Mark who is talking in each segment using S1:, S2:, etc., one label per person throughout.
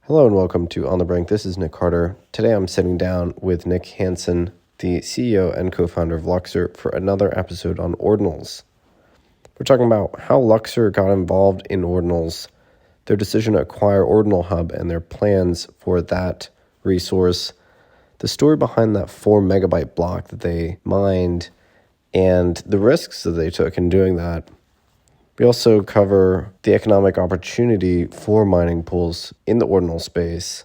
S1: Hello and welcome to On the Brink. This is Nick Carter. Today I'm sitting down with Nick Hansen, the CEO and co-founder of Luxor, for another episode on Ordinals. We're talking about how Luxor got involved in Ordinals, their decision to acquire Ordinal Hub and their plans for that resource, the story behind that 4 megabyte block that they mined, and the risks that they took in doing that. We also cover the economic opportunity for mining pools in the ordinal space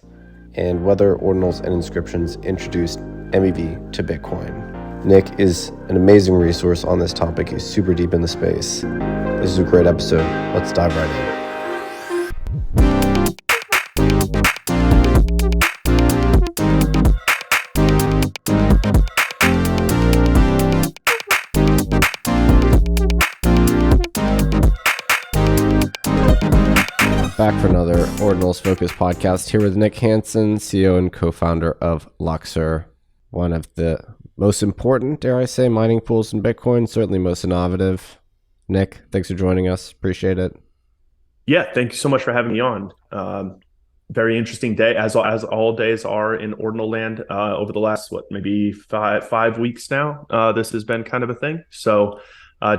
S1: and whether ordinals and inscriptions introduced MEV to Bitcoin. Nick is an amazing resource on this topic. He's super deep in the space. This is a great episode. Let's dive right in. Back for another Ordinals focused podcast here with Nick Hansen, CEO and co-founder of Luxor, one of the most important, dare I say, mining pools in Bitcoin, certainly most innovative. Nick, thanks for joining us. Appreciate it.
S2: Yeah, thank you so much for having me on. Very interesting day, as all days are in Ordinal land. Over the last, maybe five weeks now, this has been kind of a thing. So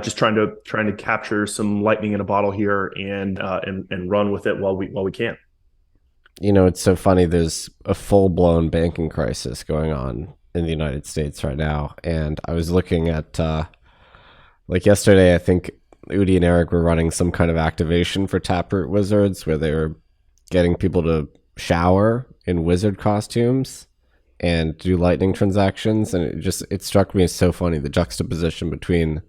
S2: just trying to capture some lightning in a bottle here and run with it while we can.
S1: You know, it's so funny. There's a full-blown banking crisis going on in the United States right now, and I was looking at yesterday. I think Udi and Eric were running some kind of activation for Taproot Wizards where they were getting people to shower in wizard costumes and do lightning transactions, and it struck me as so funny, the juxtaposition between,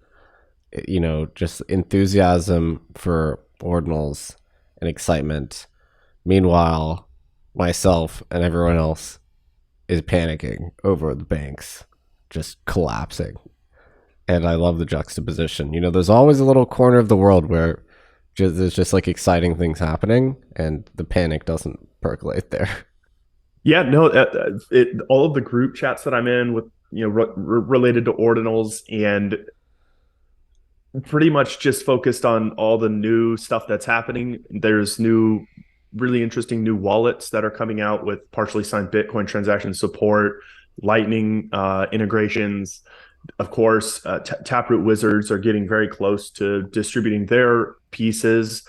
S1: you know, just enthusiasm for ordinals and excitement. Meanwhile, myself and everyone else is panicking over the banks just collapsing. And I love the juxtaposition. You know, there's always a little corner of the world where there's just like exciting things happening and the panic doesn't percolate there.
S2: Yeah, no, all of the group chats that I'm in with, you know, related to ordinals and pretty much just focused on all the new stuff that's happening. There's really interesting new wallets that are coming out with partially signed Bitcoin transaction support, Lightning integrations. Of course, Taproot Wizards are getting very close to distributing their pieces.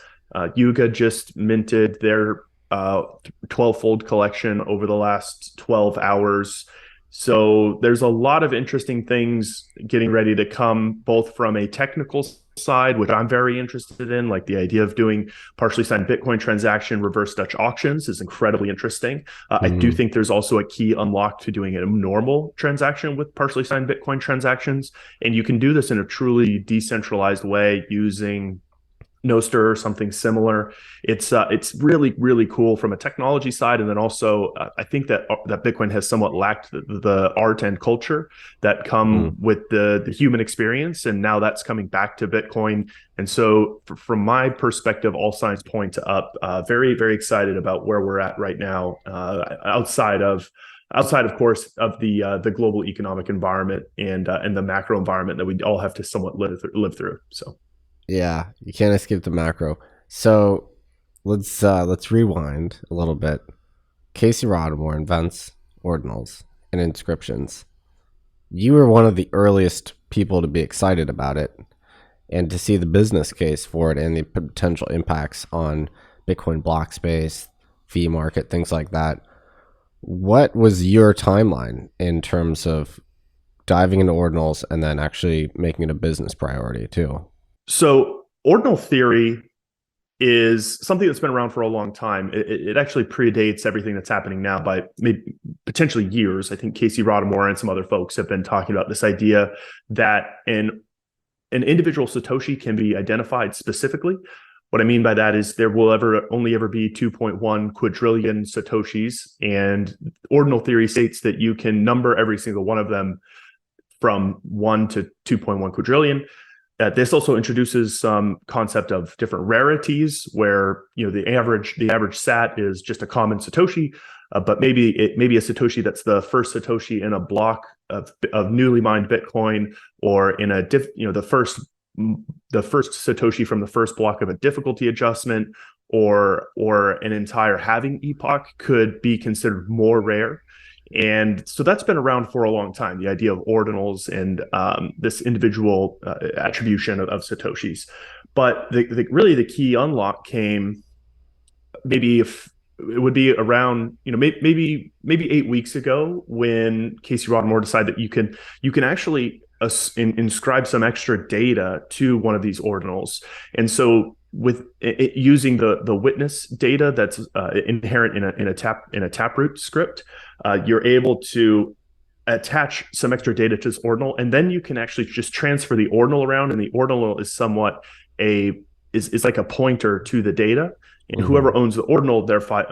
S2: Yuga just minted their 12-fold collection over the last 12 hours. So there's a lot of interesting things getting ready to come, both from a technical side, which I'm very interested in, like the idea of doing partially signed Bitcoin transaction reverse Dutch auctions is incredibly interesting. I do think there's also a key unlock to doing a normal transaction with partially signed Bitcoin transactions. And you can do this in a truly decentralized way using Nostr or something similar. It's really, really cool from a technology side. And then also, I think that Bitcoin has somewhat lacked the art and culture that come with the human experience. And now that's coming back to Bitcoin. And so from my perspective, all signs point to up. Very, very excited about where we're at right now, outside of course of the global economic environment and the macro environment that we all have to somewhat live through. So.
S1: Yeah, you can't escape the macro. So let's rewind a little bit. Casey Rodmore invents ordinals and inscriptions. You were one of the earliest people to be excited about it and to see the business case for it and the potential impacts on Bitcoin Blockspace, fee market, things like that. What was your timeline in terms of diving into ordinals and then actually making it a business priority too?
S2: So ordinal theory is something that's been around for a long time. It actually predates everything that's happening now by maybe potentially years. I think Casey Rodmore and some other folks have been talking about this idea that an individual Satoshi can be identified specifically. What I mean by that is there will only ever be 2.1 quadrillion Satoshis, and ordinal theory states that you can number every single one of them from 1 to 2.1 quadrillion. This also introduces some concept of different rarities, where the average sat is just a common Satoshi, but maybe a Satoshi that's the first Satoshi in a block of newly mined Bitcoin, or in the first Satoshi from the first block of a difficulty adjustment, or an entire halving epoch could be considered more rare. And so that's been around for a long time, the idea of ordinals and this individual attribution of Satoshis. But really the key unlock came maybe if it would be around, maybe 8 weeks ago, when Casey Rodmore decided that you can actually inscribe some extra data to one of these ordinals. And so with using the witness data that's inherent in a taproot script, you're able to attach some extra data to this ordinal, and then you can actually just transfer the ordinal around, and the ordinal is somewhat is like a pointer to the data. And whoever owns the ordinal thereby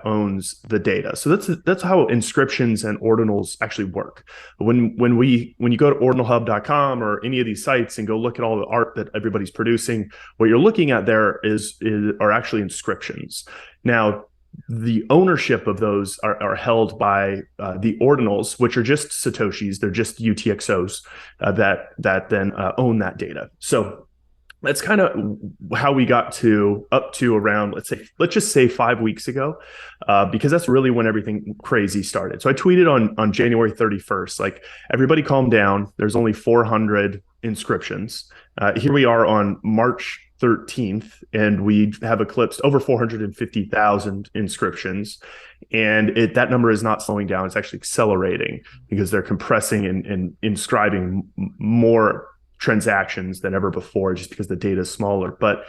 S2: owns the data. So that's how inscriptions and ordinals actually work. When you go to ordinalhub.com or any of these sites and go look at all the art that everybody's producing, what you're looking at there are actually inscriptions. Now, the ownership of those are held by the ordinals, which are just Satoshis. They're just UTXOs that then own that data. So that's kind of how we got up to around, let's just say 5 weeks ago, because that's really when everything crazy started. So I tweeted on January 31st, like, everybody calm down. There's only 400 inscriptions. Here we are on March 13th, and we have eclipsed over 450,000 inscriptions. And that number is not slowing down. It's actually accelerating because they're compressing and inscribing more transactions than ever before, just because the data is smaller. But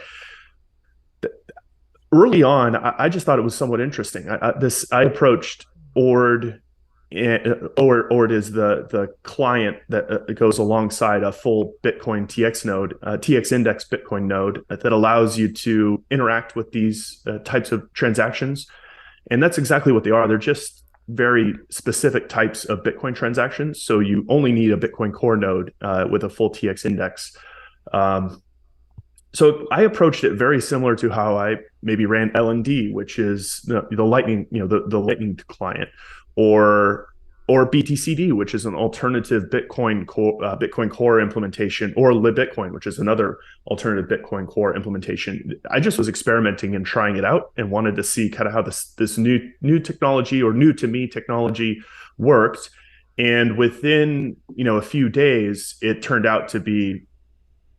S2: early on, I just thought it was somewhat interesting. I approached Ord. Ord is the client that goes alongside a full Bitcoin TX node, TX index Bitcoin node, that allows you to interact with these types of transactions. And that's exactly what they are. They're just very specific types of Bitcoin transactions. So you only need a Bitcoin core node with a full TX index. So I approached it very similar to how I maybe ran LND, which is the Lightning, the Lightning client, or BTCD, which is an alternative Bitcoin core implementation, or LibBitcoin, which is another alternative Bitcoin core implementation. I just was experimenting and trying it out, and wanted to see kind of how this new technology, or new to me technology, worked. And within a few days, it turned out to be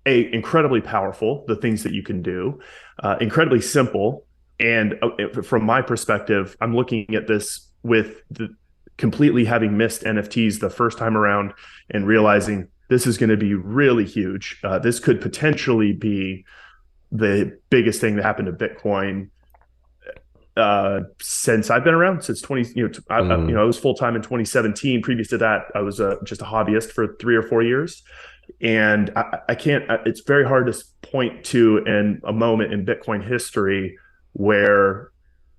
S2: incredibly powerful. The things that you can do, incredibly simple. And from my perspective, I'm looking at this with completely having missed NFTs the first time around, and realizing this is going to be really huge. This could potentially be the biggest thing that happened to Bitcoin since I've been around, since 20. I was full time in 2017. Previous to that, I was just a hobbyist for 3 or 4 years, and I can't. It's very hard to point to a moment in Bitcoin history where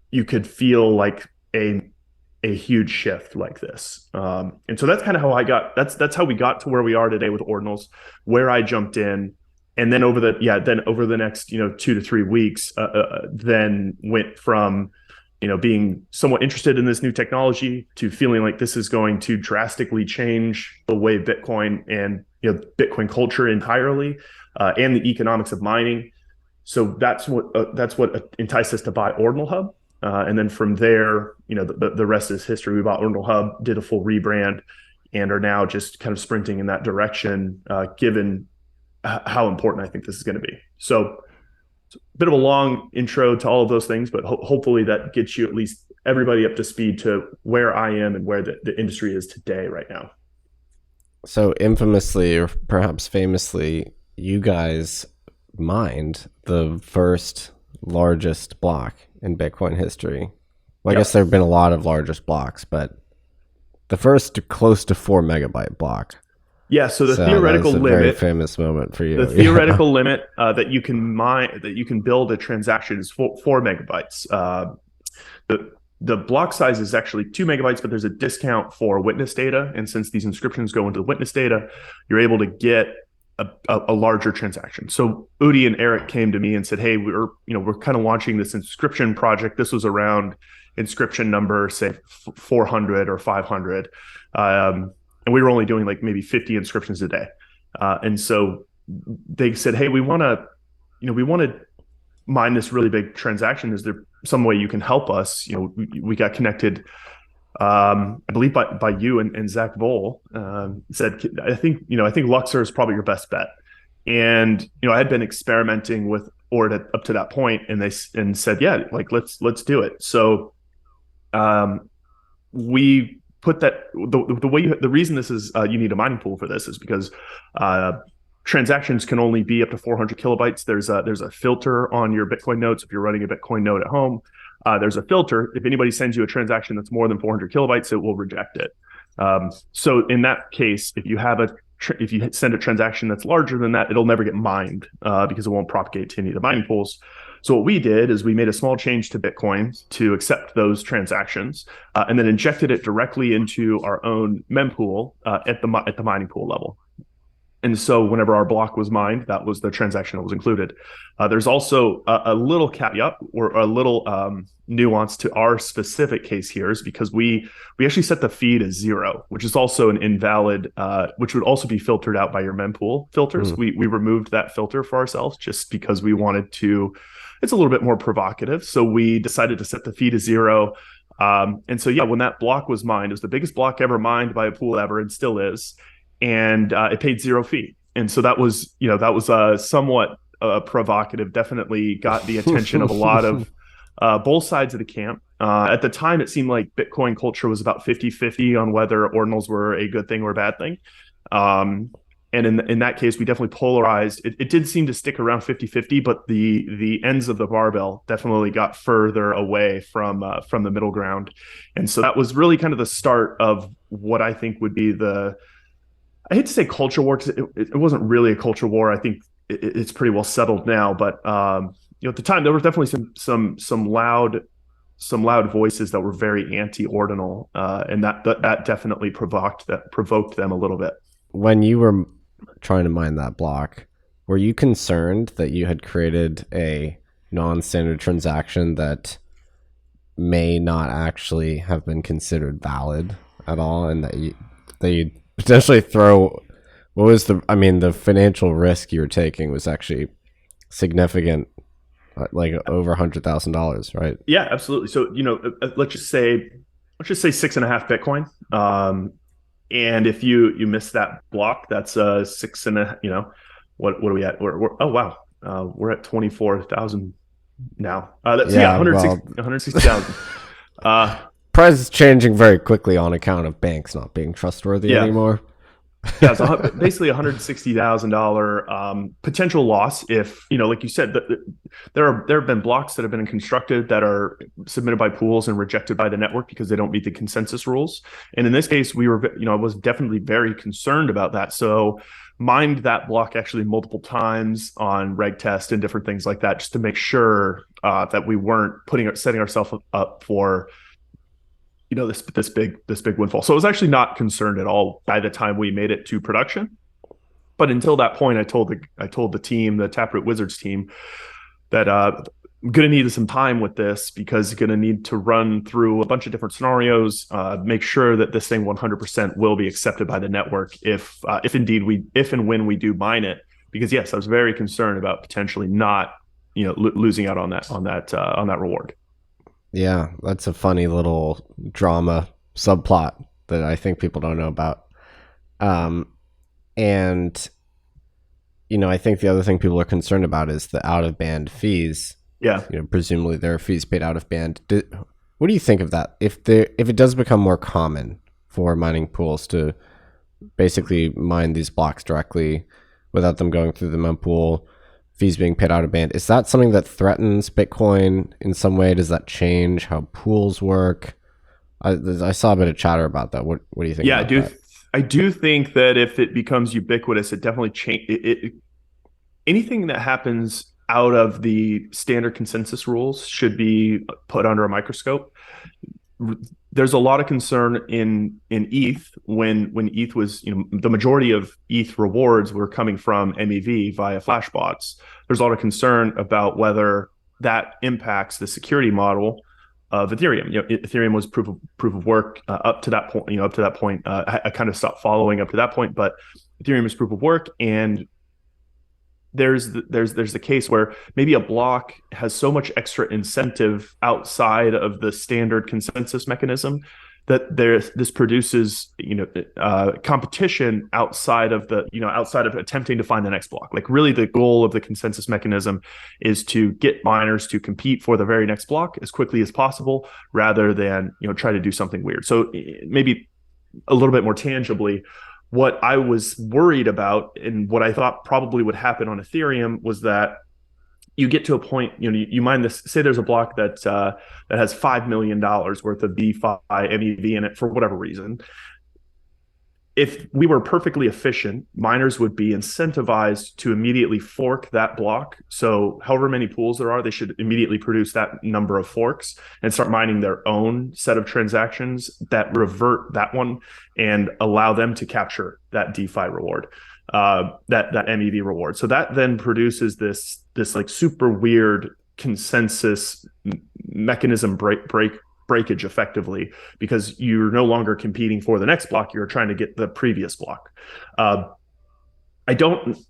S2: you could feel like a huge shift like this. And so that's kind of how that's how we got to where we are today with ordinals, where I jumped in. And then over the next 2 to 3 weeks, then went from being somewhat interested in this new technology to feeling like this is going to drastically change the way Bitcoin and Bitcoin culture entirely, and the economics of mining. So that's what enticed us to buy Ordinal Hub. And then from there, the rest is history. We bought Ordinal Hub, did a full rebrand, and are now just kind of sprinting in that direction, given how important I think this is going to be. So it's a bit of a long intro to all of those things, but hopefully that gets you at least everybody up to speed to where I am and where the industry is today right now.
S1: So infamously, or perhaps famously, you guys mined the first largest block in Bitcoin history. Well, I guess there have been a lot of largest blocks, but the first close to 4 megabyte block.
S2: Yeah, so the theoretical
S1: that was a
S2: limit,
S1: very famous moment for you.
S2: The theoretical limit that you can mine, that you can build a transaction, is 4 megabytes. The block size is actually 2 megabytes, but there's a discount for witness data, and since these inscriptions go into the witness data, you're able to get a larger transaction. So Udi and Eric came to me and said, "Hey, we're kind of launching this inscription project." This was around inscription number, say 400 or 500, and we were only doing like maybe 50 inscriptions a day. And so they said, "Hey, we want to mine this really big transaction. Is there some way you can help us? We got connected, I believe by you and Zach Vole. Said, I think Luxor is probably your best bet. And I had been experimenting with Ord up to that point, and said, yeah, like let's do it. So we put that the reason this is you need a mining pool for this is because transactions can only be up to 400 kilobytes. There's a filter on your Bitcoin nodes if you're running a Bitcoin node at home. There's a filter. If anybody sends you a transaction that's more than 400 kilobytes, it will reject it. So in that case, if you send a transaction that's larger than that, it'll never get mined because it won't propagate to any of the mining pools. So what we did is we made a small change to Bitcoin to accept those transactions, and then injected it directly into our own mempool at the mining pool level. And so whenever our block was mined, that was the transaction that was included. There's also a little caveat or a little nuance to our specific case here, is because we actually set the fee to 0, which is also an invalid, which would also be filtered out by your mempool filters. We removed that filter for ourselves just because we wanted to. It's a little bit more provocative, so we decided to set the fee to 0. And so when that block was mined, it was the biggest block ever mined by a pool ever, and still is. And it paid 0 fee. And so that was somewhat provocative, definitely got the attention of a lot of both sides of the camp. At the time, it seemed like Bitcoin culture was about 50-50 on whether ordinals were a good thing or a bad thing. And in that case, we definitely polarized. It did seem to stick around 50-50, but the ends of the barbell definitely got further away from the middle ground. And so that was really kind of the start of what I think would be I hate to say culture war, because it wasn't really a culture war. I think it's pretty well settled now. But at the time, there were definitely some loud voices that were very anti-ordinal, and that definitely provoked them a little bit.
S1: When you were trying to mine that block, were you concerned that you had created a non-standard transaction that may not actually have been considered valid at all, and that you potentially throw the financial risk you were taking was actually significant, like over $100,000, right?
S2: Yeah, absolutely. So let's just say 6.5 Bitcoin. And if you miss that block, that's 6 and a, what are we at? Oh wow, we're at 24,000 now. That's 160,000.
S1: Price is changing very quickly on account of banks not being trustworthy anymore.
S2: So basically $160,000 potential loss if, like you said, there have been blocks that have been constructed that are submitted by pools and rejected by the network because they don't meet the consensus rules. And in this case, I was definitely very concerned about that. So mined that block actually multiple times on reg test and different things like that, just to make sure that we weren't setting ourselves up for this big windfall. So I was actually not concerned at all by the time we made it to production. But until that point, I told the team, the Taproot Wizards team, that I'm going to need some time with this, because going to need to run through a bunch of different scenarios, make sure that this thing 100% will be accepted by the network if and when we do mine it. Because yes, I was very concerned about potentially not losing out on that reward.
S1: Yeah, that's a funny little drama subplot that I think people don't know about. And, I think the other thing people are concerned about is the out-of-band fees.
S2: Yeah.
S1: Presumably there are fees paid out of band. What do you think of that? If it does become more common for mining pools to basically mine these blocks directly without them going through the mempool, fees being paid out of band, is that something that threatens Bitcoin in some way? Does that change how pools work? I saw a bit of chatter about that. What do you think?
S2: Yeah,
S1: about that?
S2: I do think that if it becomes ubiquitous, it definitely change. Anything that happens out of the standard consensus rules should be put under a microscope. There's a lot of concern in ETH when ETH was, the majority of ETH rewards were coming from MEV via flashbots. There's a lot of concern about whether that impacts the security model of Ethereum. Ethereum was proof of work up to that point. I kind of stopped following up to that point, but Ethereum is proof of work, and there's the case where maybe a block has so much extra incentive outside of the standard consensus mechanism that this produces competition outside of attempting to find the next block. Like, really, the goal of the consensus mechanism is to get miners to compete for the very next block as quickly as possible, rather than try to do something weird. So maybe a little bit more tangibly, what I was worried about and what I thought probably would happen on Ethereum was that you get to a point, you mine this, say there's a block that has $5 million worth of DeFi MEV in it for whatever reason. If we were perfectly efficient, miners would be incentivized to immediately fork that block. So however many pools there are, they should immediately produce that number of forks and start mining their own set of transactions that revert that one and allow them to capture that DeFi reward, that MEV reward. So that then produces this like super weird consensus mechanism breakage effectively, because you're no longer competing for the next block, you're trying to get the previous block. I don't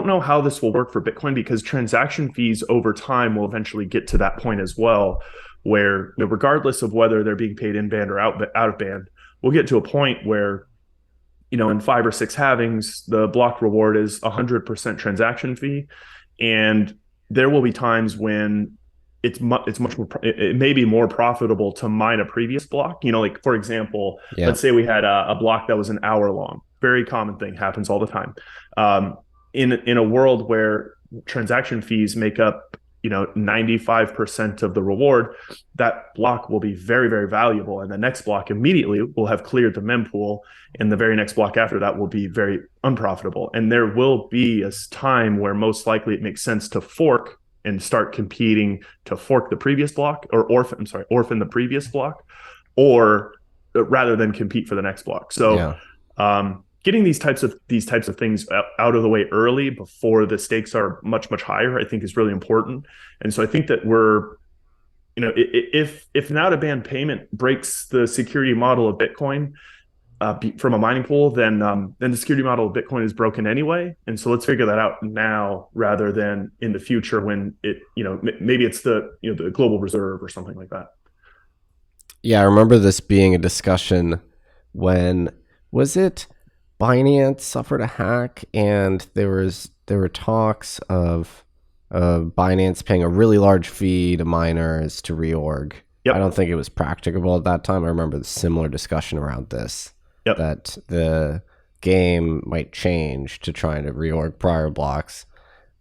S2: know how this will work for Bitcoin, because transaction fees over time will eventually get to that point as well, where regardless of whether they're being paid in band or out of band, we'll get to a point where in 5 or 6 halvings, the block reward is 100% transaction fee, and there will be times when it's much more, it may be more profitable to mine a previous block. Like, for example, let's say we had a block that was an hour long. Very common thing, happens all the time. In a world where transaction fees make up 95% of the reward, that block will be very, very valuable, and the next block immediately will have cleared the mempool, and the very next block after that will be very unprofitable. And there will be a time where most likely it makes sense to fork and start competing to fork the previous block, or orphan the previous block, or rather than compete for the next block. So getting these types of things out of the way early before the stakes are much, much higher, I think, is really important. And so I think that we're, if an out-of-band payment breaks the security model of Bitcoin from a mining pool, then the security model of Bitcoin is broken anyway. And so let's figure that out now, rather than in the future when it, maybe it's the global reserve or something like that.
S1: Yeah, I remember this being a discussion when, was it Binance suffered a hack, and there were talks of Binance paying a really large fee to miners to reorg. Yep. I don't think it was practicable at that time. I remember the similar discussion around this. Yep. That the game might change to trying to reorg prior blocks.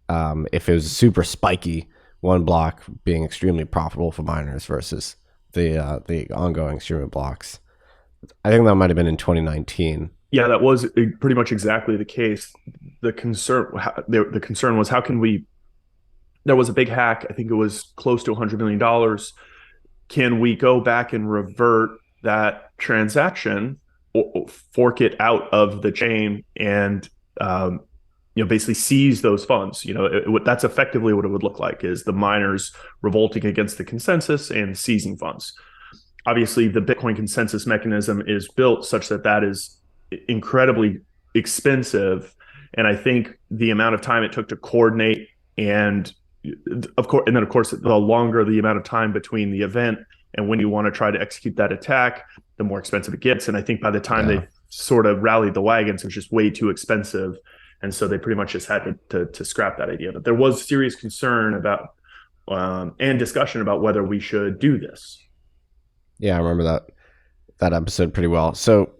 S1: If it was super spiky, one block being extremely profitable for miners versus the ongoing stream of blocks. I think that might have been in 2019.
S2: Yeah, that was pretty much exactly the case. The concern was, how can we? There was a big hack. I think it was close to $100 million. Can we go back and revert that transaction, or fork it out of the chain, and basically seize those funds? That's effectively what it would look like, is the miners revolting against the consensus and seizing funds. Obviously, the Bitcoin consensus mechanism is built such that is incredibly expensive, and I think the amount of time it took to coordinate, and of course the longer the amount of time between the event and when you want to try to execute that attack, the more expensive it gets. And I think by the time they sort of rallied the wagons, it was just way too expensive, and so they pretty much just had to scrap that idea. But there was serious concern about and discussion about whether we should do this.
S1: Yeah, I remember that episode pretty well. So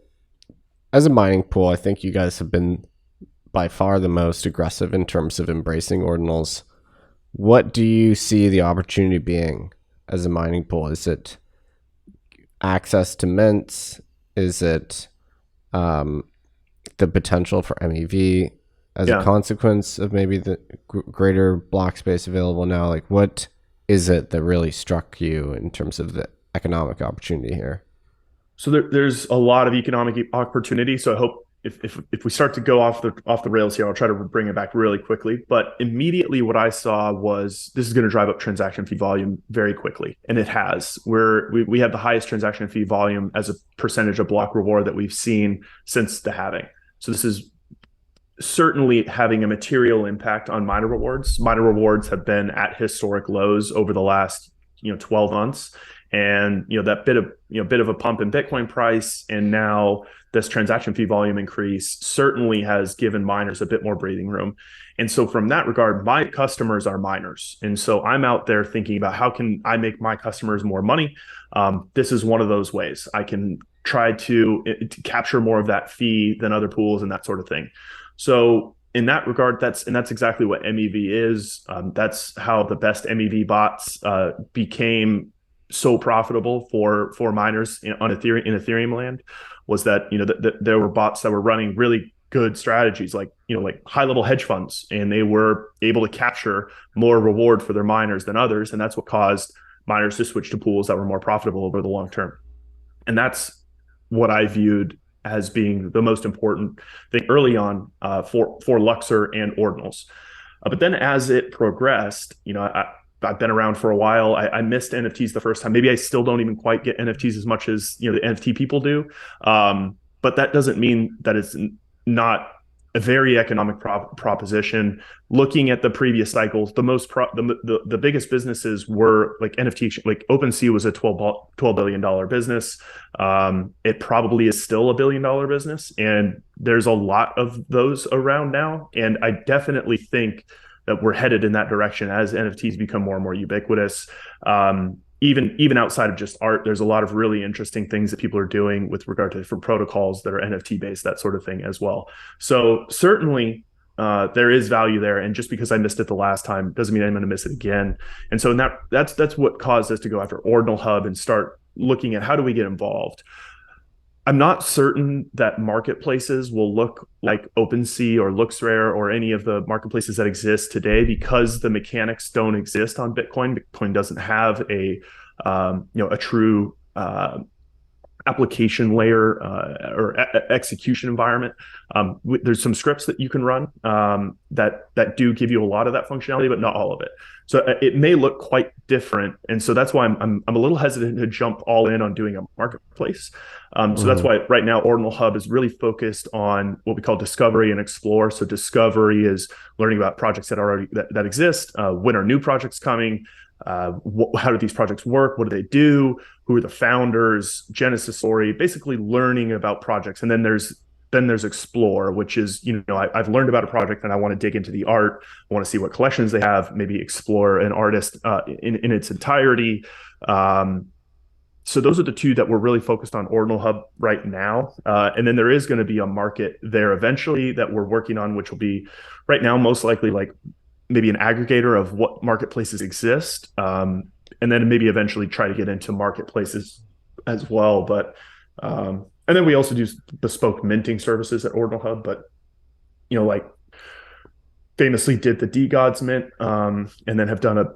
S1: as a mining pool, I think you guys have been by far the most aggressive in terms of embracing ordinals. What do you see the opportunity being as a mining pool? Is it access to mints? Is it the potential for MEV as a consequence of maybe the greater block space available now? Like, what is it that really struck you in terms of the economic opportunity here?
S2: So there's a lot of economic opportunity. So I hope if we start to go off the rails here, I'll try to bring it back really quickly. But immediately what I saw was, this is going to drive up transaction fee volume very quickly. And it has. We have the highest transaction fee volume as a percentage of block reward that we've seen since the halving. So this is certainly having a material impact on miner rewards. Miner rewards have been at historic lows over the last 12 months, and that bit of a pump in Bitcoin price, and now this transaction fee volume increase certainly has given miners a bit more breathing room. And so from that regard, my customers are miners, and so I'm out there thinking about how can I make my customers more money. This is one of those ways I can try to capture more of that fee than other pools and that sort of thing. So in that regard, that's exactly what MEV is. That's how the best MEV bots became so profitable for miners on Ethereum land, was that there were bots that were running really good strategies, like high level hedge funds, and they were able to capture more reward for their miners than others, and that's what caused miners to switch to pools that were more profitable over the long term. And that's what I viewed as being the most important thing early on for Luxor and Ordinals. But then as it progressed, I've been around for a while. I missed NFTs the first time. Maybe I still don't even quite get NFTs as much as the NFT people do. But that doesn't mean that it's not a very economic proposition. Looking at the previous cycles, the biggest businesses were like NFT, like OpenSea was a $12 billion business. It probably is still a $1 billion business, and there's a lot of those around now. And I definitely think that we're headed in that direction as NFTs become more and more ubiquitous. Even outside of just art, there's a lot of really interesting things that people are doing with regard to different protocols that are NFT based, that sort of thing as well. So certainly there is value there. And just because I missed it the last time doesn't mean I'm going to miss it again. And so that's what caused us to go after Ordinal Hub and start looking at how do we get involved. I'm not certain that marketplaces will look like OpenSea or Luxor or any of the marketplaces that exist today, because the mechanics don't exist on Bitcoin. Bitcoin doesn't have a true application layer or execution environment. There's some scripts that you can run that do give you a lot of that functionality, but not all of it. So it may look quite different, and so that's why I'm a little hesitant to jump all in on doing a marketplace. So that's why right now Ordinal Hub is really focused on what we call discovery and explore. So discovery is learning about projects that exist. When are new projects coming? How do these projects work? What do they do? Who are the founders? Genesis story. Basically learning about projects, and then there's explore, which is I've learned about a project and I want to dig into the art. I want to see what collections they have. Maybe explore an artist in its entirety. So those are the two that we're really focused on Ordinal Hub right now. And then there is going to be a market there eventually that we're working on, which will be right now most likely like maybe an aggregator of what marketplaces exist, and then maybe eventually try to get into marketplaces as well. But and then we also do bespoke minting services at Ordinal Hub, but like famously did the DGods mint, and then have done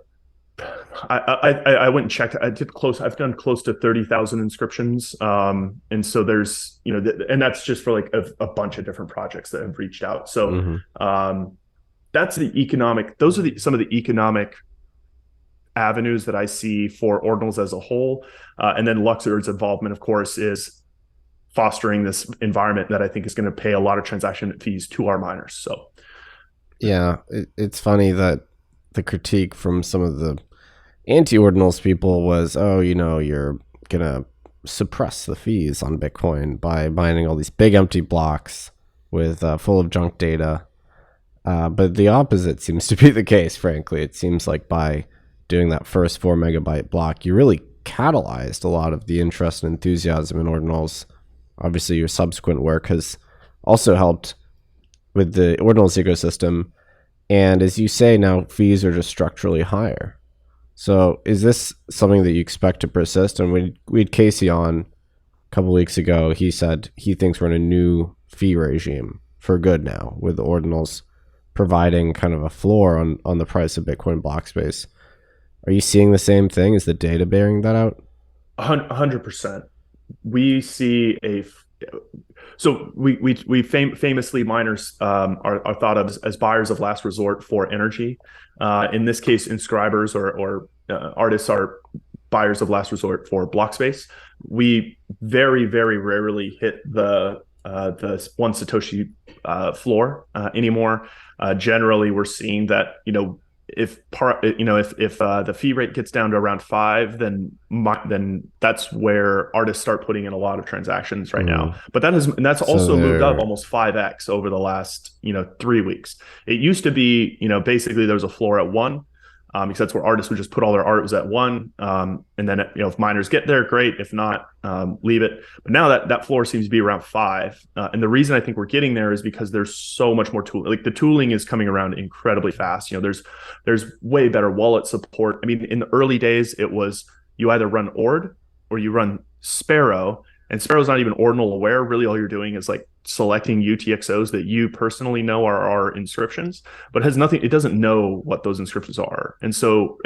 S2: I went and checked. I've done close to 30,000 inscriptions, and so there's and that's just for like a bunch of different projects that have reached out. So that's the economic. Those are some of the economic avenues that I see for Ordinals as a whole, and then Luxor's involvement, of course, is fostering this environment that I think is going to pay a lot of transaction fees to our miners. So,
S1: yeah, it's funny that the critique from some of the anti-Ordinals people was, you're going to suppress the fees on Bitcoin by mining all these big empty blocks with full of junk data. But the opposite seems to be the case, frankly. It seems like by doing that first 4 megabyte block, you really catalyzed a lot of the interest and enthusiasm in Ordinals. Obviously, your subsequent work has also helped with the Ordinals ecosystem. And as you say, now fees are just structurally higher. So is this something that you expect to persist? And we had Casey on a couple weeks ago. He said he thinks we're in a new fee regime for good now, with the Ordinals providing kind of a floor on the price of Bitcoin Blockspace. Are you seeing the same thing? Is the data bearing that out?
S2: 100%. We see famously miners are thought of as buyers of last resort for energy. In this case, inscribers or artists are buyers of last resort for block space. We very, very rarely hit the the one Satoshi floor anymore. Generally, we're seeing that if the fee rate gets down to around 5, then that's where artists start putting in a lot of transactions right now. But that's also moved up almost 5x over the last 3 weeks. It used to be basically there was a floor at 1. Because that's where artists would just put all their art was at 1. And then, if miners get there, great. If not, leave it. But now that floor seems to be around 5. And the reason I think we're getting there is because there's so much more tooling. Like the tooling is coming around incredibly fast. There's way better wallet support. I mean, in the early days, it was you either run Ord or you run Sparrow. And Sparrow's not even ordinal aware. Really, all you're doing is like selecting UTXOs that you personally know are inscriptions, but it doesn't know what those inscriptions are. And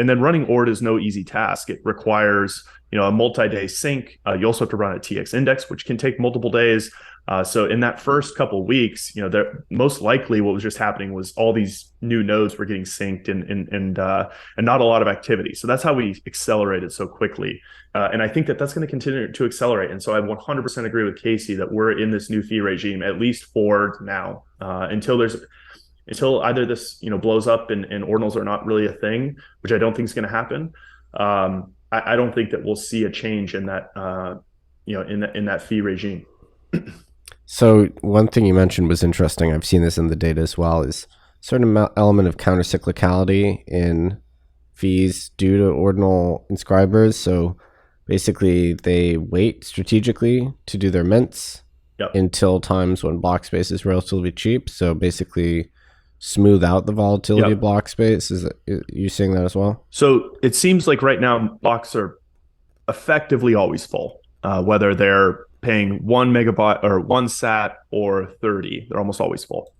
S2: then running Ord is no easy task. It requires, a multi-day sync. You also have to run a TX index, which can take multiple days. So in that first couple of weeks, most likely what was just happening was all these new nodes were getting synced and not a lot of activity. So that's how we accelerated so quickly. And I think that's going to continue to accelerate. And so I 100% agree with Casey that we're in this new fee regime, at least for now, until either this, blows up and ordinals are not really a thing, which I don't think is going to happen. I don't think that we'll see a change in that, in that fee regime.
S1: So one thing you mentioned was interesting. I've seen this in the data as well, is a certain element of countercyclicality in fees due to ordinal inscribers. So basically they wait strategically to do their mints until times when Blockspace is relatively cheap. So basically smooth out the volatility of Blockspace. Is you seeing that as well?
S2: So it seems like right now blocks are effectively always full, whether they're paying 1 megabyte or 1 sat or 30, they're almost always full.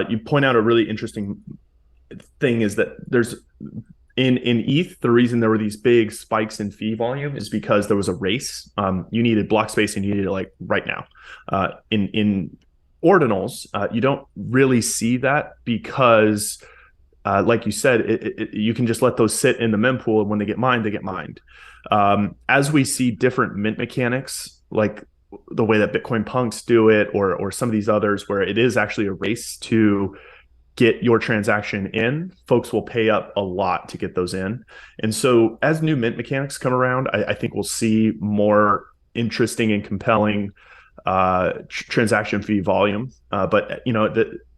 S2: You point out a really interesting thing is that there's in ETH, the reason there were these big spikes in fee volume is because there was a race. You needed Blockspace and you needed it like right now. In ordinals, you don't really see that because like you said, you can just let those sit in the mempool, and when they get mined, they get mined. As we see different mint mechanics, like the way that Bitcoin punks do it, or some of these others where it is actually a race to get your transaction in, folks will pay up a lot to get those in. And so as new mint mechanics come around, I think we'll see more interesting and compelling transaction fee volume. But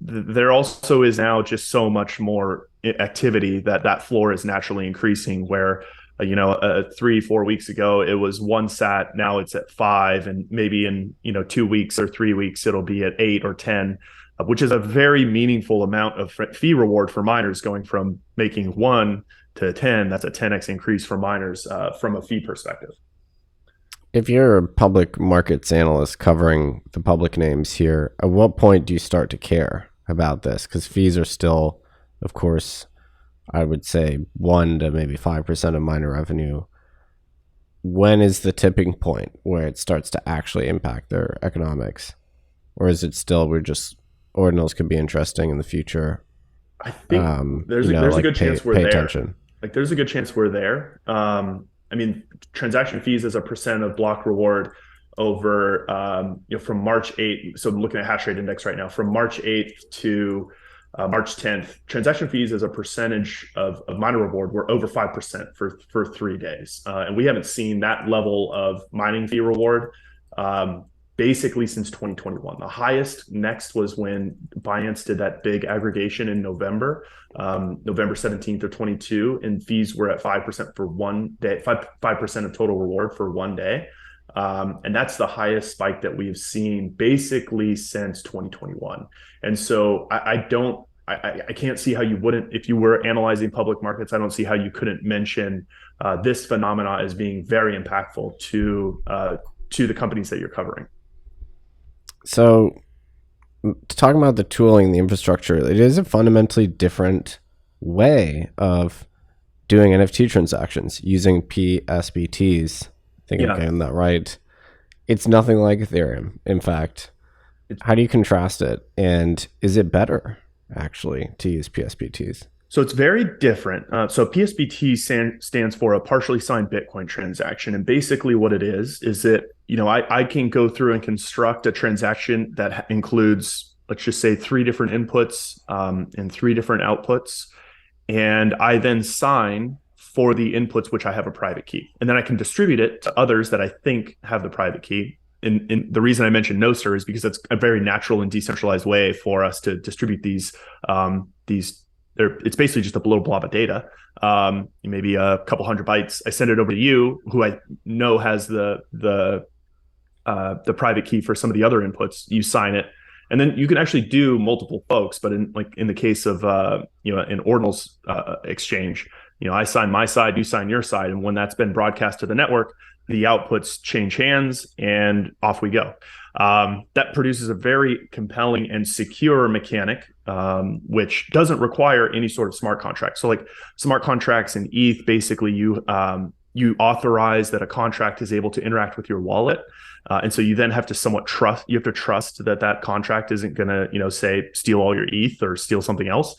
S2: there also is now just so much more activity that floor is naturally increasing, where 3-4 weeks ago it was 1 sat, now it's at 5, and maybe in 2 weeks or 3 weeks it'll be at 8 or 10, which is a very meaningful amount of fee reward for miners, going from making 1 to 10. That's a 10x increase for miners from a fee perspective.
S1: If you're a public markets analyst covering the public names here, at what point do you start to care about this? Because fees are still, of course, I would say 1 to maybe 5% of miner revenue. When is the tipping point where it starts to actually impact their economics? Or is it still ordinals could be interesting in the future?
S2: I think there's a good chance we're there.
S1: Attention.
S2: Like there's a good chance we're there. I mean, transaction fees as a percent of block reward over, from March 8th. So I'm looking at hash rate index right now. From March 8th to March 10th, transaction fees as a percentage of miner reward were over 5% for 3 days. And we haven't seen that level of mining fee reward basically since 2021. The highest next was when Binance did that big aggregation in November 17th of 22, and fees were at 5% for 1 day, 5% of total reward for 1 day. And that's the highest spike that we've seen basically since 2021. And so I can't see how you wouldn't, if you were analyzing public markets, I don't see how you couldn't mention this phenomena as being very impactful to the companies that you're covering.
S1: So talking about the tooling, the infrastructure, it is a fundamentally different way of doing NFT transactions using PSBTs. I think I'm getting that right. It's nothing like Ethereum. In fact, how do you contrast it? And is it better actually to use PSBTs?
S2: So it's very different. So PSBT stands for a partially signed Bitcoin transaction. And basically what it is that, I can go through and construct a transaction that includes, let's just say, three different inputs and three different outputs. And I then sign for the inputs, which I have a private key. And then I can distribute it to others that I think have the private key. And the reason I mentioned Nostr is because that's a very natural and decentralized way for us to distribute these. It's basically just a little blob of data, maybe a couple hundred bytes. I send it over to you, who I know has the private key for some of the other inputs. You sign it, and then you can actually do multiple folks. But in the case of an Ordinals exchange, I sign my side, you sign your side, and when that's been broadcast to the network, the outputs change hands, and off we go. That produces a very compelling and secure mechanic, which doesn't require any sort of smart contract. So, like smart contracts in ETH, basically you authorize that a contract is able to interact with your wallet, and so you then have to somewhat trust. You have to trust that that contract isn't going to, say, steal all your ETH or steal something else.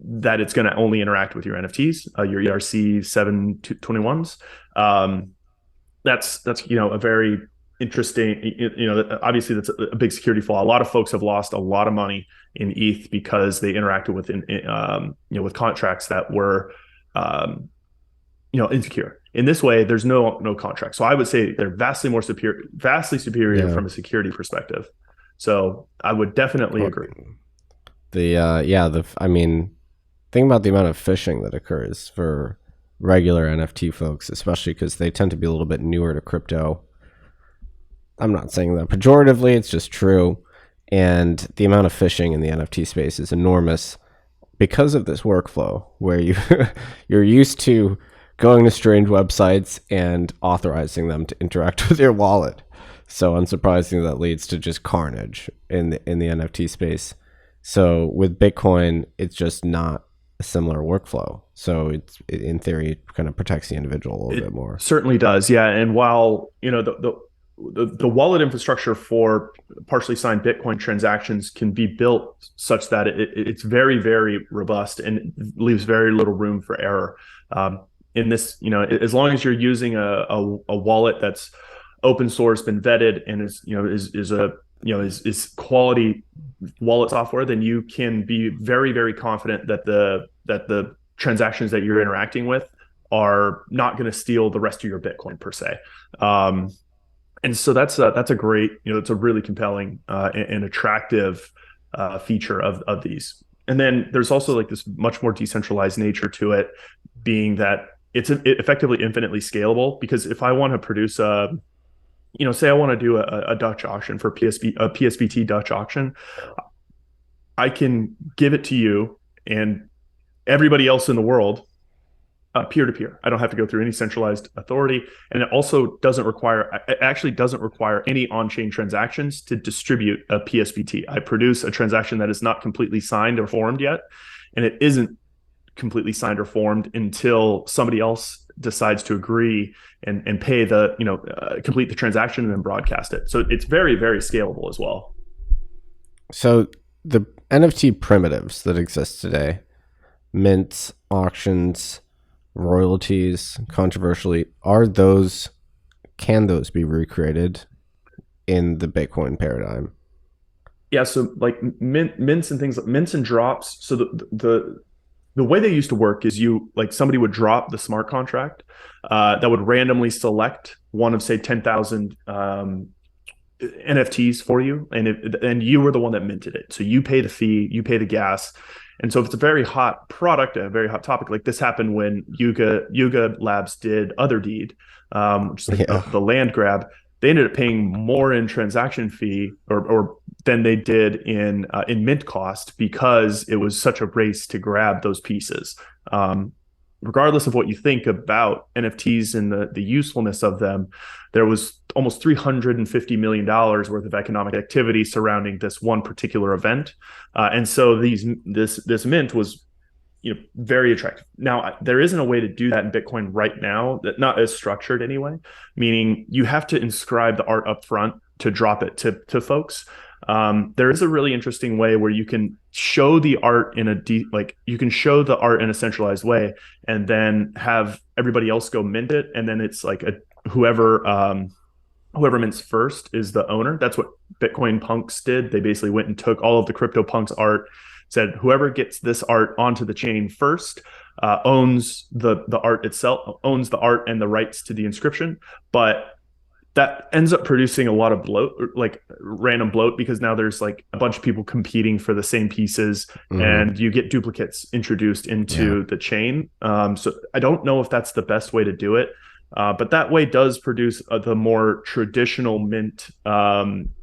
S2: That it's going to only interact with your NFTs, your ERC 721s. That's a very interesting, obviously that's a big security flaw. A lot of folks have lost a lot of money in ETH because they interacted with with contracts that were insecure. In this way, there's no contract. So I would say they're vastly superior from a security perspective. So I would definitely agree.
S1: Think about the amount of phishing that occurs for regular NFT folks, especially because they tend to be a little bit newer to crypto. I'm not saying that pejoratively, it's just true. And the amount of phishing in the NFT space is enormous because of this workflow where you're used to going to strange websites and authorizing them to interact with your wallet. So unsurprisingly, that leads to just carnage in the NFT space. So with Bitcoin, it's just not a similar workflow. So in theory, it kind of protects the individual a little bit more.
S2: Certainly does, yeah. And while the wallet infrastructure for partially signed Bitcoin transactions can be built such that it's very, very robust and leaves very little room for error. In this, as long as you're using a wallet that's open source, been vetted, and is quality wallet software, then you can be very, very confident that the transactions that you're interacting with are not going to steal the rest of your Bitcoin per se. And so that's a great, it's a really compelling and attractive feature of these. And then there's also like this much more decentralized nature to it, being that it's effectively infinitely scalable. Because if I want to produce say I want to do a Dutch auction for a PSBT Dutch auction, I can give it to you and everybody else in the world peer-to-peer. I don't have to go through any centralized authority. And it also doesn't require any on-chain transactions to distribute a PSBT. I produce a transaction that is not completely signed or formed yet, and it isn't completely signed or formed until somebody else decides to agree and pay complete the transaction and then broadcast it. So it's very, very scalable as well.
S1: So the NFT primitives that exist today, mints, auctions, royalties, controversially, can those be recreated in the Bitcoin paradigm?
S2: Yeah, so like mints and things like mints and drops. So the way they used to work is somebody would drop the smart contract that would randomly select one of, say, 10,000 NFTs for you, and you were the one that minted it. So you pay the fee, you pay the gas. And so if it's a very hot product, a very hot topic, like this happened when Yuga Labs did Other Deed, which is like the land grab, they ended up paying more in transaction fee or than they did in mint cost, because it was such a race to grab those pieces. Regardless of what you think about NFTs and the usefulness of them, there was almost $350 million worth of economic activity surrounding this one particular event. And so this mint was very attractive. Now, there isn't a way to do that in Bitcoin right now, not as structured anyway, meaning you have to inscribe the art up front to drop it to folks. There is a really interesting way where you can show the art in you can show the art in a centralized way, and then have everybody else go mint it, and then it's like whoever mints first is the owner. That's what Bitcoin punks did. They basically went and took all of the crypto punks art, said whoever gets this art onto the chain first owns the art itself, owns the art and the rights to the inscription. But that ends up producing a lot of bloat, like random bloat, because now there's like a bunch of people competing for the same pieces, and you get duplicates introduced into the chain. So I don't know if that's the best way to do it. But that way does produce the more traditional mint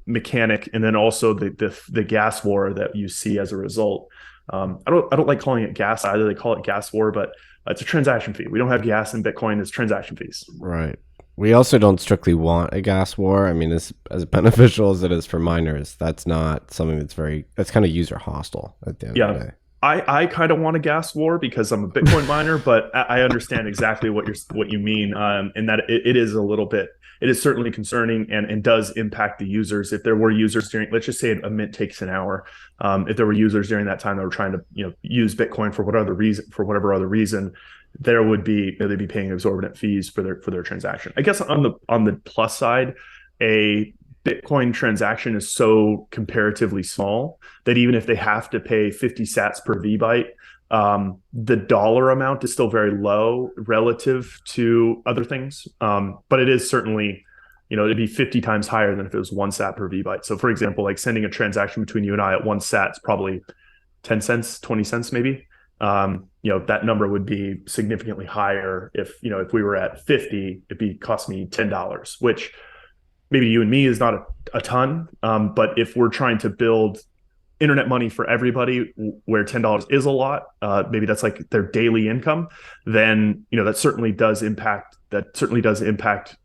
S2: mechanic, and then also the gas war that you see as a result. I don't like calling it gas either. They call it gas war, but it's a transaction fee. We don't have gas in Bitcoin; it's transaction fees.
S1: Right. We also don't strictly want a gas war. I mean, as beneficial as it is for miners, that's not something that's kind of user hostile at the end of the day.
S2: I kind of want a gas war because I'm a Bitcoin miner, but I understand exactly what you mean, and that it is certainly concerning and does impact the users. If there were users during, let's just say a mint takes an hour, if there were users during that time that were trying to use Bitcoin for whatever other reason, they'd be paying exorbitant fees for their transaction. I guess on the plus side, a Bitcoin transaction is so comparatively small that even if they have to pay 50 sats per VByte, the dollar amount is still very low relative to other things. But it is certainly, it'd be 50 times higher than if it was 1 sat per VByte. So for example, like sending a transaction between you and I at 1 sat is probably 10 cents, 20 cents maybe. That number would be significantly higher if we were at 50, it'd cost me $10, which maybe you and me is not a ton. But if we're trying to build internet money for everybody where $10 is a lot, maybe that's like their daily income, then, that certainly does impact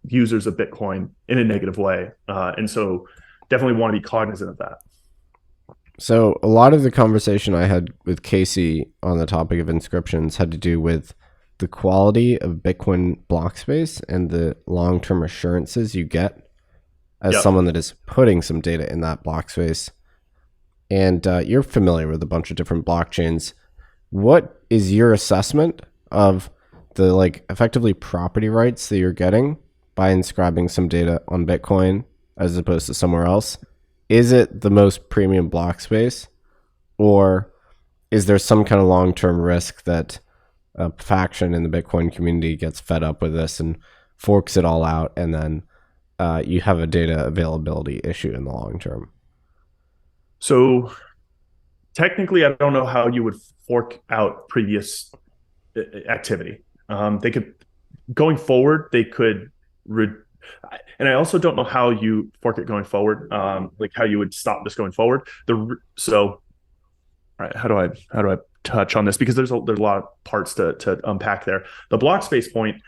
S2: users of Bitcoin in a negative way. And so definitely want to be cognizant of that.
S1: So a lot of the conversation I had with Casey on the topic of inscriptions had to do with the quality of Bitcoin Blockspace and the long-term assurances you get as someone that is putting some data in that block space. And you're familiar with a bunch of different blockchains. What is your assessment of the effectively property rights that you're getting by inscribing some data on Bitcoin as opposed to somewhere else? Is it the most premium block space, or is there some kind of long-term risk that a faction in the Bitcoin community gets fed up with this and forks it all out, and then you have a data availability issue in the long term?
S2: So technically, I don't know how you would fork out previous activity. Going forward, they could, and I also don't know how you fork it going forward, like how you would stop this going forward. All right, how do I touch on this? Because there's a lot of parts to unpack there. The Blockspace point,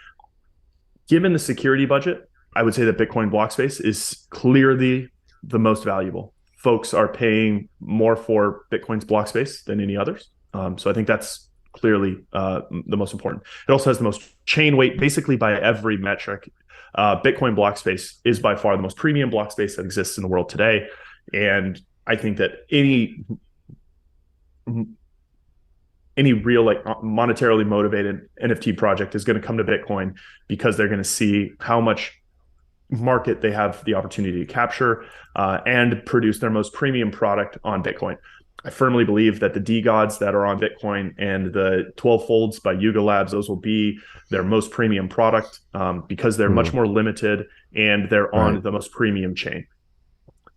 S2: given the security budget, I would say that Bitcoin Blockspace is clearly the most valuable. Folks are paying more for Bitcoin's Blockspace than any others. So I think that's clearly the most important. It also has the most chain weight, basically by every metric. Bitcoin Blockspace is by far the most premium block space that exists in the world today. And I think that any real monetarily motivated NFT project is going to come to Bitcoin because they're going to see how much market they have the opportunity to capture and produce their most premium product on Bitcoin. I firmly believe that the DeGods that are on Bitcoin and the 12 folds by Yuga Labs, those will be their most premium product because they're much more limited and they're on the most premium chain.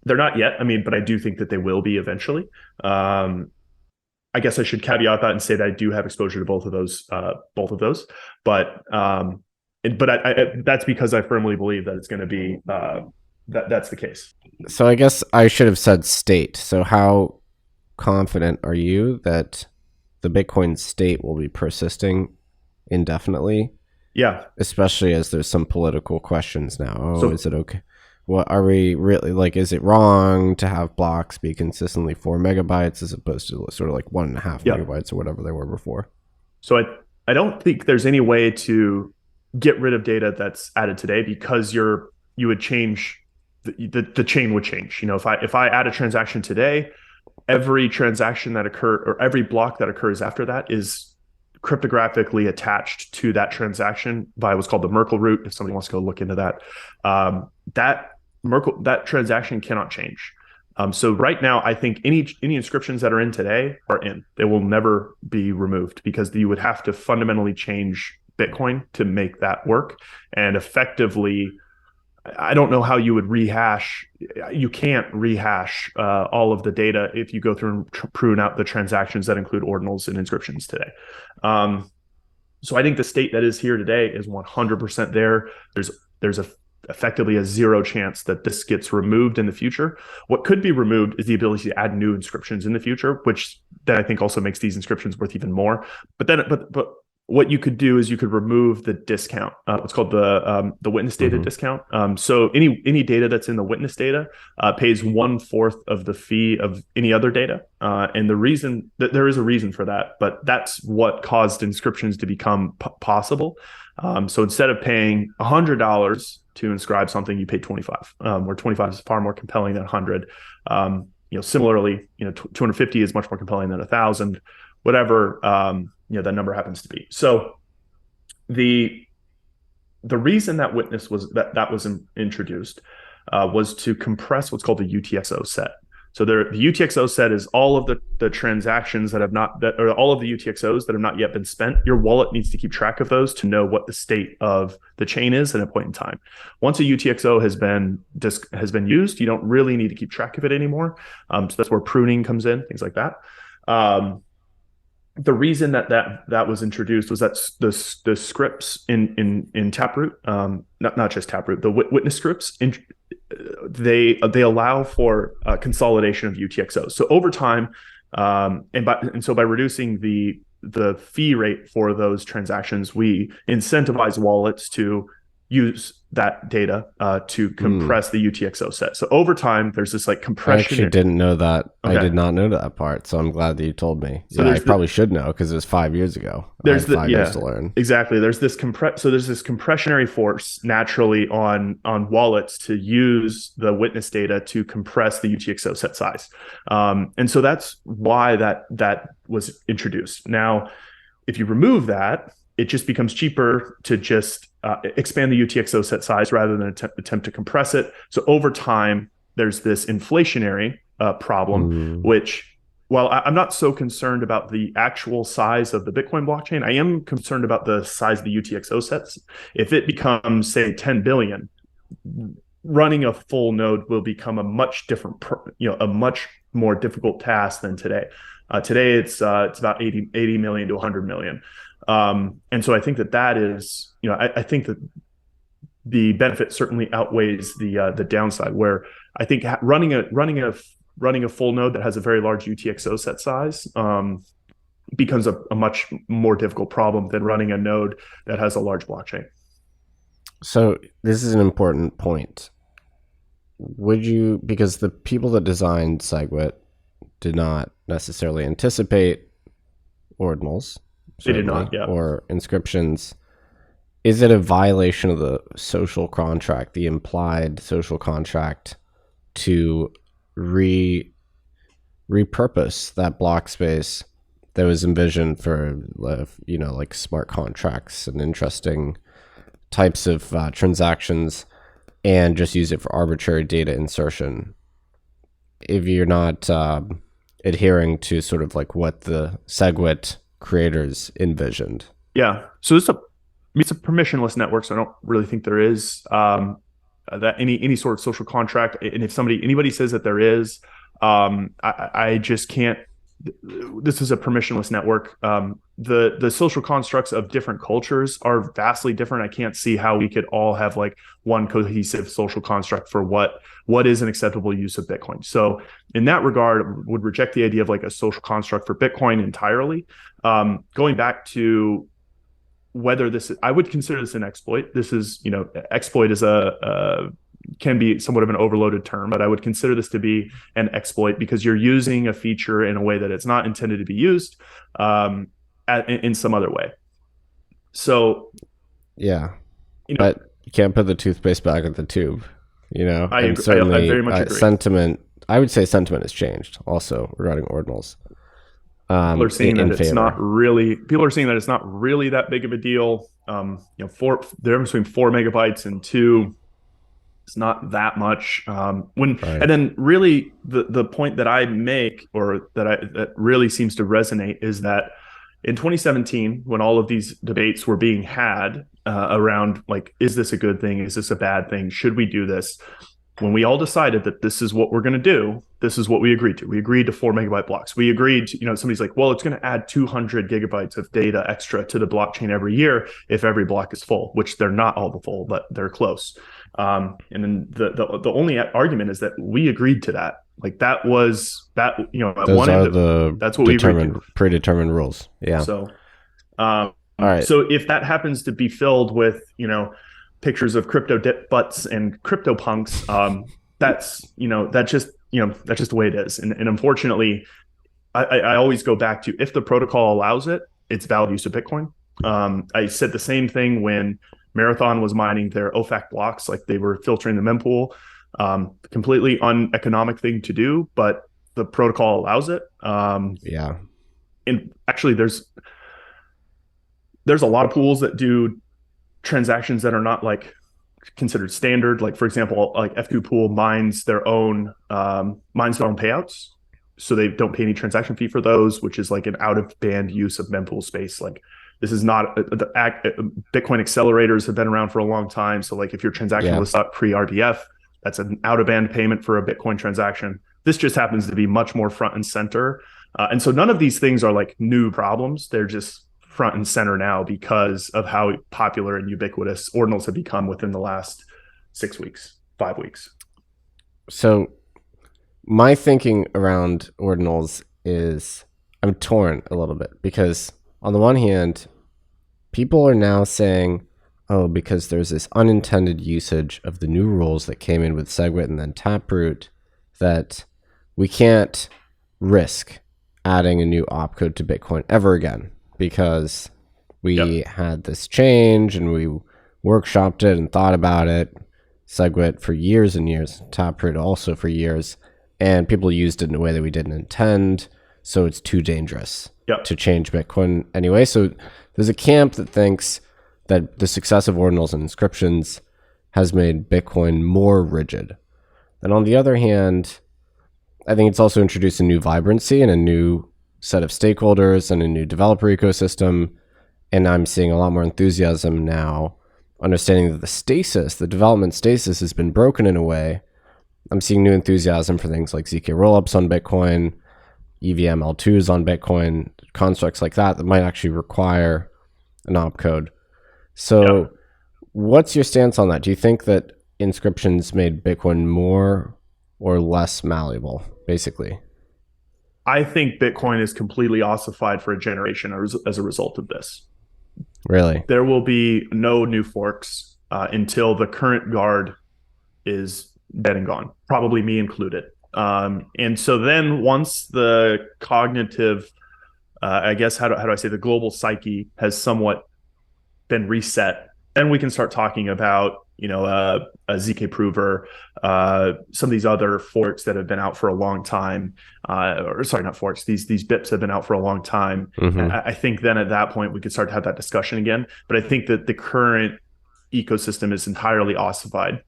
S2: They're not yet, but I do think that they will be eventually. I guess I should caveat that and say that I do have exposure to both of those. But that's because I firmly believe that it's going to be that's the case.
S1: So I guess I should have said state. So how confident are you that the Bitcoin state will be persisting indefinitely?
S2: Yeah.
S1: Especially as there's some political questions now. Is it okay? What are we really is it wrong to have blocks be consistently 4 megabytes as opposed to sort of 1.5 megabytes or whatever they were before?
S2: So I don't think there's any way to get rid of data that's added today because you would change the chain would change. If I add a transaction today, every transaction that occur or every block that occurs after that is cryptographically attached to that transaction by what's called the Merkle root. If somebody wants to go look into that, that transaction cannot change. So right now, I think any inscriptions that are in today are in. They will never be removed because you would have to fundamentally change Bitcoin to make that work. And effectively, I don't know how you would rehash. You can't rehash all of the data if you go through and prune out the transactions that include ordinals and inscriptions today. So I think the state that is here today is 100% there. There's effectively a zero chance that this gets removed in the future. What could be removed is the ability to add new inscriptions in the future, which then I think also makes these inscriptions worth even more. But what you could do is you could remove the discount. It's called the witness data discount. So any data that's in the witness data pays 1/4 of the fee of any other data. And the reason that there is a reason for that, but that's what caused inscriptions to become possible. So instead of paying $100 to inscribe something, you pay 25, where 25 is far more compelling than 100. Similarly, 250 is much more compelling than 1,000, whatever, that number happens to be. So the reason that witness was introduced was to compress what's called the UTXO set. So the UTXO set is all of the transactions or all of the UTXOs that have not yet been spent. Your wallet needs to keep track of those to know what the state of the chain is at a point in time. Once a UTXO has been used, you don't really need to keep track of it anymore. So that's where pruning comes in, things like that. The reason that was introduced was that the scripts in Taproot, not just Taproot, the witness scripts, they allow for consolidation of UTXOs. So over time, and so by reducing the fee rate for those transactions, we incentivize wallets to use that data to compress the UTXO set. So over time, there's this like compression.
S1: I actually didn't know that.
S2: Okay.
S1: I did not know that part. So I'm glad that you told me. So I probably should know because it was 5 years ago.
S2: There's
S1: 5 years to learn.
S2: Exactly. There's this compressionary force naturally on wallets to use the witness data to compress the UTXO set size. And so that's why that was introduced. Now, if you remove that, it just becomes cheaper to just expand the UTXO set size rather than attempt to compress it. So over time, there's this inflationary problem, which, while I'm not so concerned about the actual size of the Bitcoin blockchain, I am concerned about the size of the UTXO sets. If it becomes, say, 10 billion, running a full node will become a much more difficult task than today. Today, it's about 80 million to 100 million. And so I think that is, I think that the benefit certainly outweighs the downside, where I think running a full node that has a very large UTXO set size becomes a much more difficult problem than running a node that has a large blockchain.
S1: So this is an important point. Because the people that designed SegWit did not necessarily anticipate ordinals.
S2: They did not, yeah.
S1: Or inscriptions. Is it a violation of the social contract, the implied social contract, to repurpose that block space that was envisioned for, like smart contracts and interesting types of transactions, and just use it for arbitrary data insertion if you're not adhering to sort of like what the SegWit creators envisioned?
S2: Yeah. So it's a permissionless network, so I don't really think there is that any sort of social contract. And if anybody says that there is, I just can't. This is a permissionless network. The social constructs of different cultures are vastly different. I can't see how we could all have like one cohesive social construct for what is an acceptable use of Bitcoin. So in that regard, would reject the idea of like a social construct for Bitcoin entirely. Going back to whether I would consider this an exploit. This is, exploit is can be somewhat of an overloaded term, but I would consider this to be an exploit because you're using a feature in a way that it's not intended to be used in some other way. So,
S1: yeah, but you can't put the toothpaste back in the tube. you know,
S2: I
S1: and
S2: agree. I
S1: certainly
S2: very much agree.
S1: sentiment. I would say sentiment has changed also regarding ordinals.
S2: People are seeing
S1: In
S2: that it's not
S1: favor.
S2: really. People are seeing that it's not really that big of a deal. The difference between 4 megabytes and 2, it's not that much.
S1: Right.
S2: And then really the point that I make, or that really seems to resonate, is that in 2017, when all of these debates were being had around, like, is this a good thing? Is this a bad thing? Should we do this? When we all decided that this is what we're going to do, this is what we agreed to. We agreed to 4 megabyte blocks. We agreed to, somebody's like, well, it's going to add 200 gigabytes of data extra to the blockchain every year if every block is full, which they're not all the full, but they're close. And then the only argument is that we agreed to that. Like, that was that, at
S1: Those
S2: one
S1: are
S2: end,
S1: the
S2: that's what we agreed to.
S1: predetermined rules. Yeah.
S2: So,
S1: All right.
S2: so if that happens to be filled with, pictures of crypto dip butts and crypto punks, that's just the way it is. And unfortunately, I always go back to, if the protocol allows it, it's valid use of Bitcoin. I said the same thing when Marathon was mining their OFAC blocks, like they were filtering the mempool. Completely uneconomic thing to do, but the protocol allows it.
S1: Yeah.
S2: And actually, there's a lot of pools that do transactions that are not like considered standard. Like, for example, like F2 pool mines their own payouts, so they don't pay any transaction fee for those, which is like an out of band use of mempool space. Like, this is not Bitcoin accelerators have been around for a long time. So like, if your transaction was up pre-RBF, that's an out of band payment for a Bitcoin transaction. This just happens to be much more front and center. And so none of these things are like new problems. They're just front and center now because of how popular and ubiquitous ordinals have become within the last 6 weeks, 5 weeks.
S1: So my thinking around ordinals is, I'm torn a little bit, because on the one hand, people are now saying, oh, because there's this unintended usage of the new rules that came in with SegWit and then Taproot, that we can't risk adding a new opcode to Bitcoin ever again, because we had this change and we workshopped it and thought about it. SegWit for years and years, Taproot also for years, and people used it in a way that we didn't intend, so it's too dangerous to change Bitcoin anyway. So there's a camp that thinks that the success of ordinals and inscriptions has made Bitcoin more rigid. And on the other hand, I think it's also introduced a new vibrancy and a new set of stakeholders and a new developer ecosystem. And I'm seeing a lot more enthusiasm now, understanding that the development stasis has been broken in a way. I'm seeing new enthusiasm for things like ZK rollups on Bitcoin, EVM L2s on Bitcoin, constructs like that might actually require an opcode. So what's your stance on that? Do you think that inscriptions made Bitcoin more or less malleable, basically?
S2: I think Bitcoin is completely ossified for a generation as a result of this.
S1: Really?
S2: There will be no new forks until the current guard is dead and gone, probably me included. And so then once the cognitive, I guess, how do I say, the global psyche has somewhat been reset, then we can start talking about, a ZK prover, some of these other forks that have been out for a long time, or sorry, not forks, these BIPs have been out for a long time.
S1: Mm-hmm.
S2: I think then at that point we could start to have that discussion again. But I think that the current ecosystem is entirely ossified.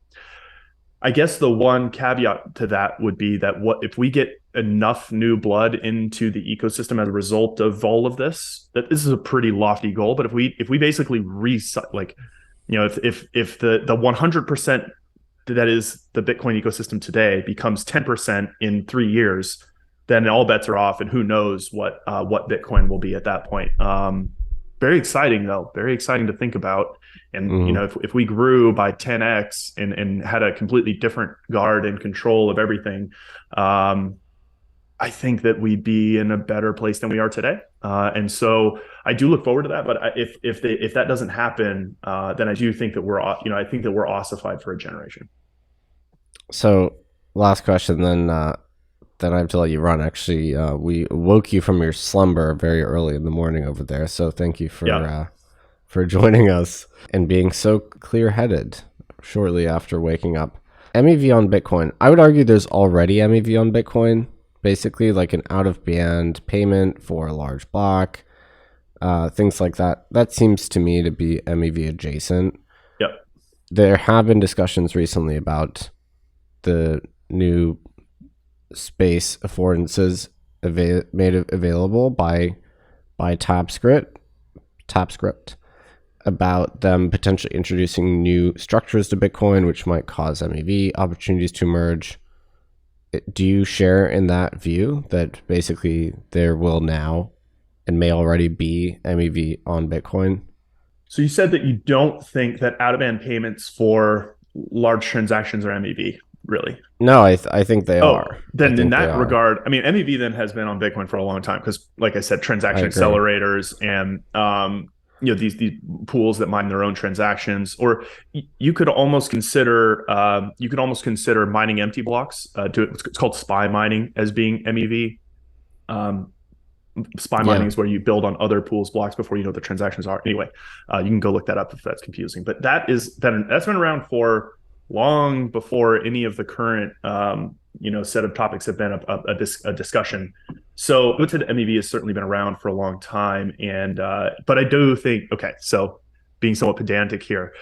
S2: I guess the one caveat to that would be that what if we get enough new blood into the ecosystem as a result of all of this, that this is a pretty lofty goal. But if we basically if the 100% that is the Bitcoin ecosystem today becomes 10% in 3 years, then all bets are off, and who knows what Bitcoin will be at that point. Very exciting though, very exciting to think about. And if we grew by 10x and had a completely different guard and control of everything, I think that we'd be in a better place than we are today. And so I do look forward to that. But if that doesn't happen, then I do think that I think that we're ossified for a generation.
S1: So last question, then I have to let you run. Actually, we woke you from your slumber very early in the morning over there. So thank you for joining us and being so clear-headed shortly after waking up. MEV on Bitcoin. I would argue there's already MEV on Bitcoin, basically like an out-of-band payment for a large block, things like that. That seems to me to be MEV adjacent.
S2: Yep.
S1: There have been discussions recently about the new space affordances made available by TypeScript about them potentially introducing new structures to Bitcoin, which might cause MEV opportunities to emerge. Do you share in that view that basically there will now and may already be MEV on Bitcoin?
S2: So you said that you don't think that out-of-band payments for large transactions are MEV, really?
S1: No, I think they
S2: Oh,
S1: are.
S2: then in that regard, I mean, MEV then has been on Bitcoin for a long time because, like I said, transaction accelerators and these pools that mine their own transactions, or you could almost consider mining empty blocks. It's called SPY mining as being MEV. SPY mining is where you build on other pools blocks before you know what the transactions are. Anyway, you can go look that up if that's confusing. But that's been around for long before any of the current set of topics have been a discussion. So I would say that MEV has certainly been around for a long time, and but I do think, okay, so being somewhat pedantic here,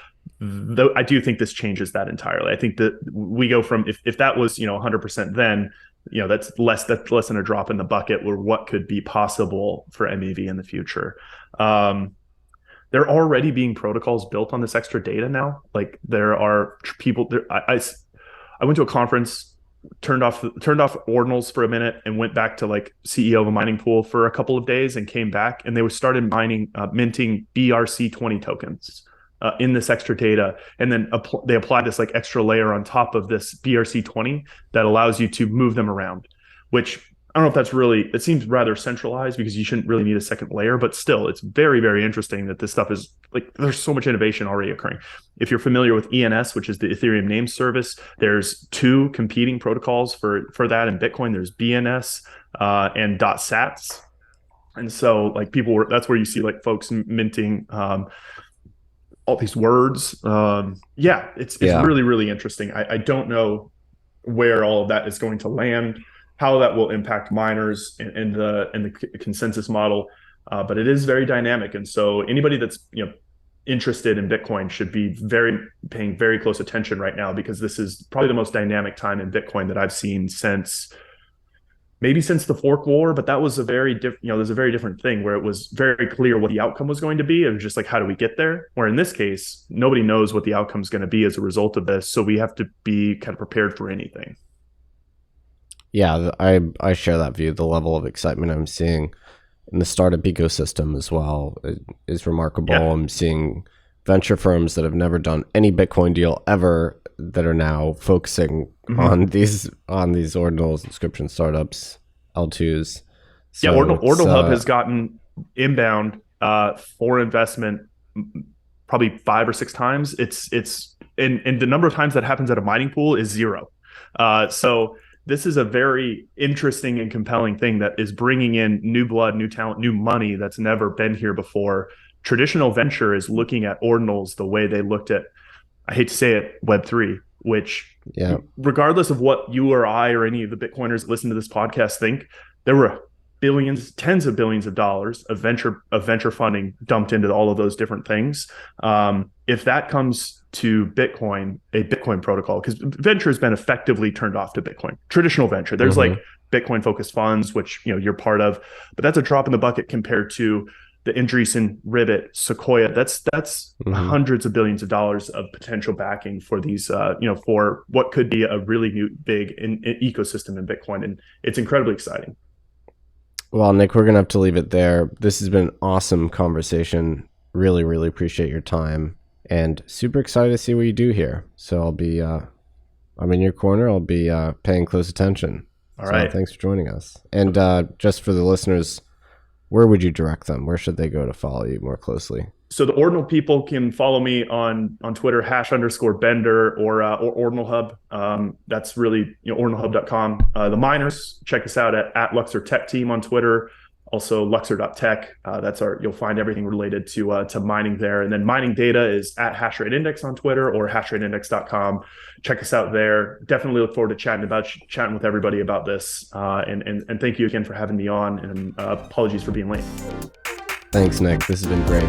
S2: though, I do think this changes that entirely. I think that we go from if that was 100% then, that's less than a drop in the bucket or what could be possible for MEV in the future. There are already being protocols built on this extra data now. Like there are people there. I went to a conference, turned off Ordinals for a minute, and went back to like CEO of a mining pool for a couple of days, and came back, and they started minting BRC20 tokens in this extra data, and then they apply this like extra layer on top of this BRC20 that allows you to move them around, which I don't know if that's really, it seems rather centralized because you shouldn't really need a second layer, but still it's very, very interesting that this stuff is like, there's so much innovation already occurring. If you're familiar with ENS, which is the Ethereum name service, there's two competing protocols for that in Bitcoin. There's BNS and .sats. And so like that's where you see like folks minting all these words. It's really, really interesting. I don't know where all of that is going to land, how that will impact miners in the consensus model, but it is very dynamic. And so anybody that's interested in Bitcoin should be paying very close attention right now, because this is probably the most dynamic time in Bitcoin that I've seen since the fork war. But that was a very different, there's a very different thing where it was very clear what the outcome was going to be. It was just like, how do we get there? Where in this case, nobody knows what the outcome is going to be as a result of this. So we have to be kind of prepared for anything.
S1: Yeah, I share that view. The level of excitement I'm seeing in the startup ecosystem as well is remarkable. Yeah. I'm seeing venture firms that have never done any Bitcoin deal ever that are now focusing on these Ordinals, inscription startups, L2s.
S2: So Ordinal Hub has gotten inbound for investment probably 5 or 6 times. And the number of times that happens at a mining pool is 0. So this is a very interesting and compelling thing that is bringing in new blood, new talent, new money that's never been here before. Traditional venture is looking at Ordinals the way they looked at, I hate to say it, Web3, which regardless of what you or I or any of the Bitcoiners that listen to this podcast think, there were billions, tens of billions of dollars of venture funding dumped into all of those different things. If that comes to Bitcoin, a Bitcoin protocol, because venture has been effectively turned off to Bitcoin. Traditional venture, there's like Bitcoin focused funds, which you're part of, but that's a drop in the bucket compared to the Andreessen, Ribbit, Sequoia. That's hundreds of billions of dollars of potential backing for these, for what could be a really new big ecosystem in Bitcoin, and it's incredibly exciting.
S1: Well, Nick, we're gonna have to leave it there. This has been an awesome conversation. Really, really appreciate your time, and super excited to see what you do here. So I'll be, I'm in your corner. I'll be paying close attention. All right. Thanks for joining us. And just for the listeners, where would you direct them? Where should they go to follow you more closely?
S2: So the Ordinal people can follow me on Twitter, #Bender or Ordinal Hub. That's really, ordinalhub.com. The miners, check us out at Luxor Tech Team on Twitter. Also Luxor.tech. You'll find everything related to mining there. And then mining data is at #HashrateIndex on Twitter or hashrateindex.com. Check us out there. Definitely look forward to chatting with everybody about this. And thank you again for having me on, and apologies for being late.
S1: Thanks, Nick. This has been great.